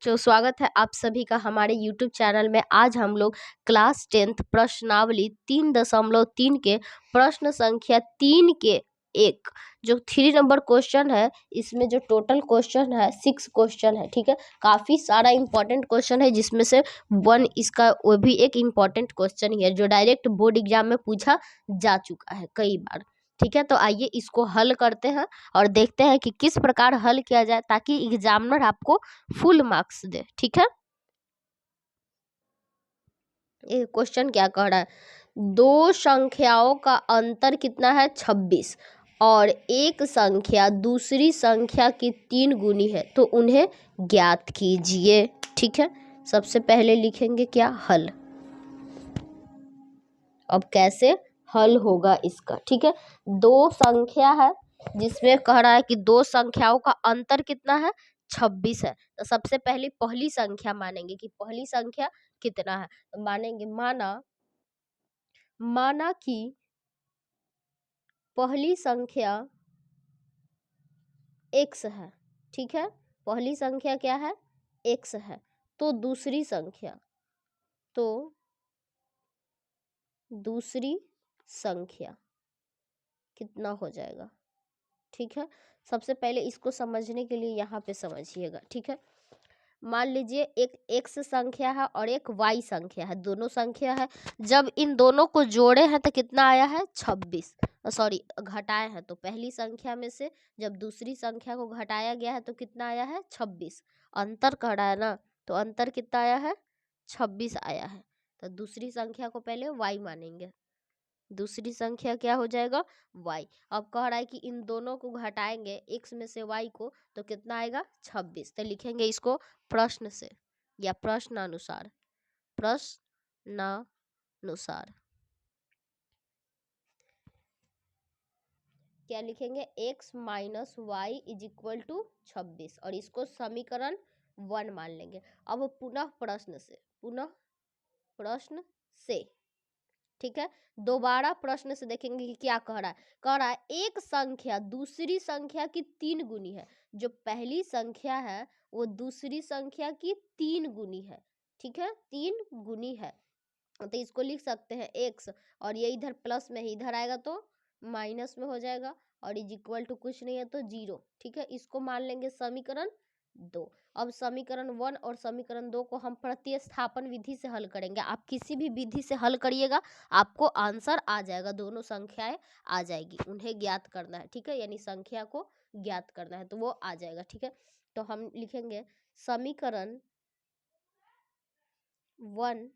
बच्चों, स्वागत है आप सभी का हमारे YouTube चैनल में। आज हम लोग क्लास 10th प्रश्नावली 3.3 के प्रश्न संख्या 3 के एक जो 3 नंबर क्वेश्चन है, इसमें जो टोटल क्वेश्चन है 6 क्वेश्चन है। ठीक है, काफ़ी सारा इंपॉर्टेंट क्वेश्चन है, जिसमें से वन इसका वो भी एक इम्पॉर्टेंट क्वेश्चन ही है जो डायरेक्ट बोर्ड एग्जाम में पूछा जा चुका है कई बार। ठीक है, तो आइए इसको हल करते हैं और देखते हैं कि किस प्रकार हल किया जाए ताकि एग्जामिनर आपको फुल मार्क्स दे। ठीक है, ये क्वेश्चन क्या कह रहा है, दो संख्याओं का अंतर कितना है 26 और एक संख्या दूसरी संख्या की 3 गुनी है, तो उन्हें ज्ञात कीजिए। ठीक है, सबसे पहले लिखेंगे क्या, हल। अब कैसे हल होगा इसका। ठीक है, दो संख्या है जिसमें कह रहा है कि दो संख्याओं का अंतर कितना है 26 है, तो सबसे पहले पहली संख्या मानेंगे कि पहली संख्या कितना है। तो मानेंगे, माना कि पहली संख्या x है। ठीक है, पहली संख्या क्या है, x है। तो दूसरी संख्या कितना हो जाएगा। ठीक है, सबसे पहले इसको समझने के लिए यहाँ पे समझिएगा। ठीक है, मान लीजिए एक x संख्या है और एक y संख्या है, दोनों संख्या है। जब इन दोनों को जोड़े हैं तो कितना आया है 26, सॉरी घटाए हैं, तो पहली संख्या में से जब दूसरी संख्या को घटाया गया है तो कितना आया है 26। अंतर कह रहा है ना, तो अंतर कितना आया है 26 आया है। तो दूसरी संख्या को पहले y मानेंगे, दूसरी संख्या क्या हो जाएगा y। अब कह रहा है कि इन दोनों को घटाएंगे x में से y को, तो कितना आएगा 26। तो लिखेंगे इसको प्रश्न से या प्रश्नानुसार, क्या लिखेंगे, x minus Y is equal to 26 और इसको समीकरण 1 मान लेंगे। अब पुनः प्रश्न से ठीक है, दोबारा प्रश्न से देखेंगे कि क्या कह रहा है। कह रहा है एक संख्या दूसरी संख्या की 3 गुनी है। जो पहली संख्या है वो दूसरी संख्या की 3 गुनी है। ठीक है, 3 गुनी है, तो इसको लिख सकते हैं x, और ये इधर प्लस में है, इधर आएगा तो माइनस में हो जाएगा, और इज इक्वल टू कुछ नहीं है तो 0। ठीक है, इसको मान लेंगे समीकरण 2। अब समीकरण 1 और समीकरण 2 को हम प्रतिस्थापन विधि से हल करेंगे। आप किसी भी विधि से हल करिएगा, आपको आंसर आ जाएगा, दोनों संख्याएं आ जाएगी। उन्हें ज्ञात करना है, ठीक है, यानी संख्या को ज्ञात करना है तो वो आ जाएगा। ठीक है, तो हम लिखेंगे समीकरण 1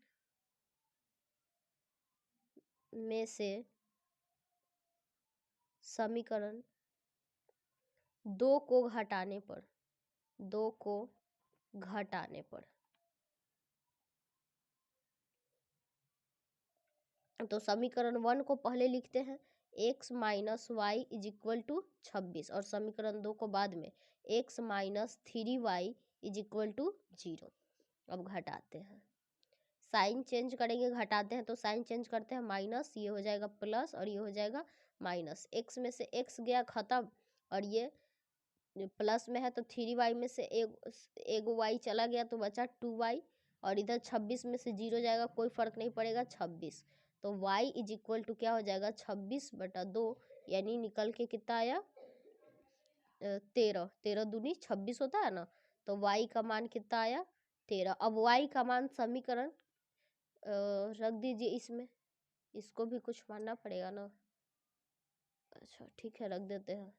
में से समीकरण 2 को घटाने पर तो समीकरण 1 को पहले लिखते हैं x minus Y is equal to 26 और समीकरण 2 को बाद में x minus 3y is equal to 0। अब घटाते हैं, साइन चेंज करेंगे, घटाते हैं तो साइन चेंज करते हैं, माइनस ये हो जाएगा प्लस और ये हो जाएगा माइनस। x में से x गया खत्म और ये प्लस में है तो 3y में से एक y चला गया तो बचा 2y, और इधर 26 में से 0 जाएगा, कोई फर्क नहीं पड़ेगा 26। तो y इज इक्वल टू क्या हो जाएगा 26/2, यानी निकल के कितना आया 13। 13 दूनी 26 होता है ना, तो y का मान कितना आया 13। अब y का मान समीकरण रख दीजिए, इसमें इसको भी कुछ मानना पड़ेगा ना। अच्छा ठीक है, रख देते हैं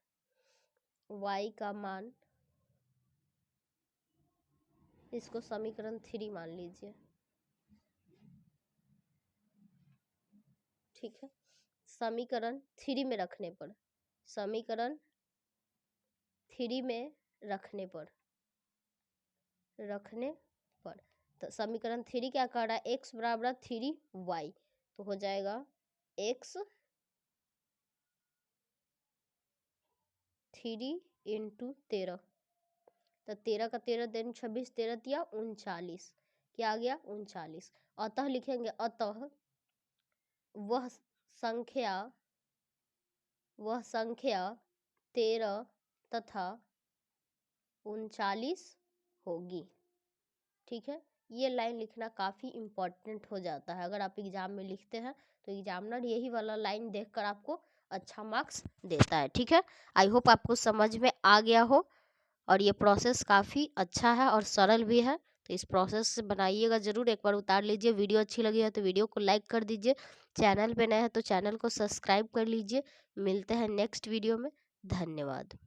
y का मान, इसको समीकरण 3 मान लीजिए। ठीक है, समीकरण 3 में रखने पर तो समीकरण 3 क्या कर रहा है, x बराबर 3y, तो हो जाएगा x 3 इंटू 13, तो 13 का 13 दिन 26, 13 दिया 39, क्या आ गया 39। अतः लिखेंगे, अतः वह संख्या 13 तथा 39 होगी। ठीक है, ये लाइन लिखना काफ़ी इम्पॉर्टेंट हो जाता है। अगर आप एग्ज़ाम में लिखते हैं तो एग्जामिनर यही वाला लाइन देखकर आपको अच्छा मार्क्स देता है। ठीक है, आई होप आपको समझ में आ गया हो और ये प्रोसेस काफ़ी अच्छा है और सरल भी है। तो इस प्रोसेस से बनाइएगा ज़रूर, एक बार उतार लीजिए। वीडियो अच्छी लगी है तो वीडियो को लाइक कर दीजिए, चैनल पे नए हैं तो चैनल को सब्सक्राइब कर लीजिए। मिलते हैं नेक्स्ट वीडियो में, धन्यवाद।